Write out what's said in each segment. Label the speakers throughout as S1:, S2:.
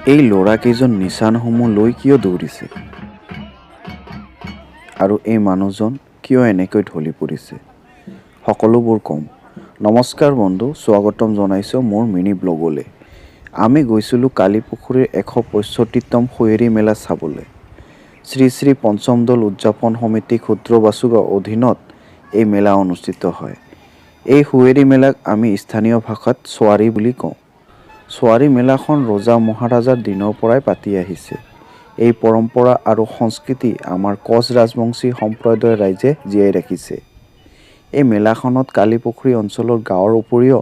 S1: এই ল'ৰাকেইজন নিচানসমূহ লৈ কিয় দৌৰিছে আৰু এই মানুহজন কিয় এনেকৈ ঢলি পৰিছে সকলোবোৰ কম। নমস্কাৰ বন্ধু, স্বাগতম জনাইছোঁ মোৰ মিনি ব্লগলৈ। আমি গৈছিলোঁ কালিপুখুৰীৰ ১৬৫তম সুঁৱেৰী মেলা চাবলৈ। শ্ৰী শ্ৰী পঞ্চম দল উদযাপন সমিতি ক্ষুদ্ৰ বাছুগাঁও অধীনত এই মেলা অনুষ্ঠিত হয়। এই সুঁৱেৰী মেলাক আমি স্থানীয় ভাষাত ছোৱাৰী বুলি কওঁ। ছোৱাৰী মেলাখন ৰজা মহাৰাজাৰ দিনৰ পৰাই পাতি আহিছে। এই পৰম্পৰা আৰু সংস্কৃতি আমাৰ কোচ ৰাজবংশী সম্প্ৰদায়ৰ ৰাইজে জীয়াই ৰাখিছে। এই মেলাখনত কালিপুখুৰী অঞ্চলৰ গাঁৱৰ উপৰিও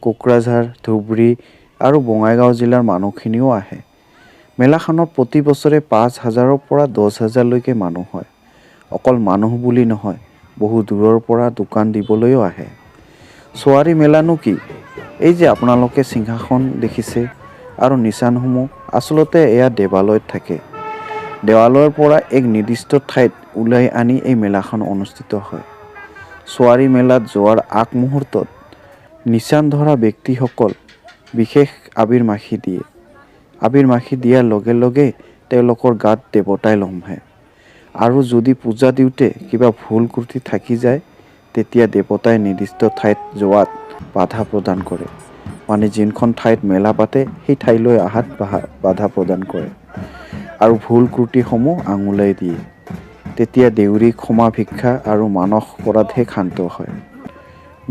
S1: কোকৰাঝাৰ, ধুবুৰী আৰু বঙাইগাঁও জিলাৰ মানুহখিনিও আহে। মেলাখনত প্ৰতি বছৰে ৫,০০০ৰ পৰা ১০,০০০লৈকে মানুহ হয়। অকল মানুহ বুলি নহয়, বহু দূৰৰ পৰা দোকান দিবলৈও আহে। ছোৱাৰী মেলানো কি? এই যে আপোনালোকে সিংহাসন দেখিছে আৰু নিচানসমূহ, আচলতে এয়া দেৱালয়ত থাকে। দেৱালয়ৰ পৰা এক নিৰ্দিষ্ট ঠাইত ওলাই আনি এই মেলাখন অনুষ্ঠিত হয়। ছোৱাৰী মেলাত যোৱাৰ আগমুহূৰ্তত নিচান ধৰা ব্যক্তিসকল বিশেষ আবিৰ মাখি দিয়ে। আবিৰ মাখি দিয়াৰ লগে লগে তেওঁলোকৰ গাত দেৱতাই লম্ভে। আৰু যদি পূজা দিওঁতে কিবা ভুল ত্ৰুটি থাকি যায়, তেতিয়া দেৱতাই নিৰ্দিষ্ট ঠাইত যোৱাত বাধা প্ৰদান কৰে। মানে যোনখন ঠাইত মেলা পাতে সেই ঠাইলৈ অহাত বাধা প্ৰদান কৰে আৰু ভুল ত্ৰুটিসমূহ আঙুলিয়াই দিয়ে। তেতিয়া দেউৰী ক্ষমা ভিক্ষা আৰু মানস অপৰাধে ক্ষান্ত হয়।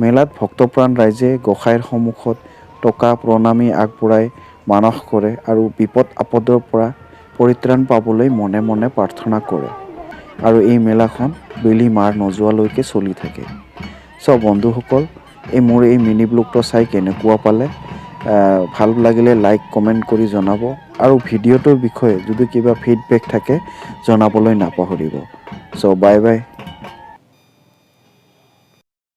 S1: মেলাত ভক্তপ্ৰাণ ৰাইজে গোসাঁইৰ সন্মুখত টকা প্ৰণামী আগবঢ়াই মানস কৰে আৰু বিপদ আপদৰ পৰা পৰিত্ৰাণ পাবলৈ মনে মনে প্ৰাৰ্থনা কৰে। আৰু এই মেলাখন বেলি মাৰ নোযোৱালৈকে চলি থাকে। বন্ধুসকল, মোৰ এই মিনি ব্লগটো চাই কেনেকুৱা পালে? ভাল লাগিলে লাইক কমেণ্ট কৰি জনাব আৰু ভিডিঅ'টোৰ বিষয়ে যদি কিবা ফিডবেক থাকে জনাবলৈ নাপাহৰিব। Bye bye.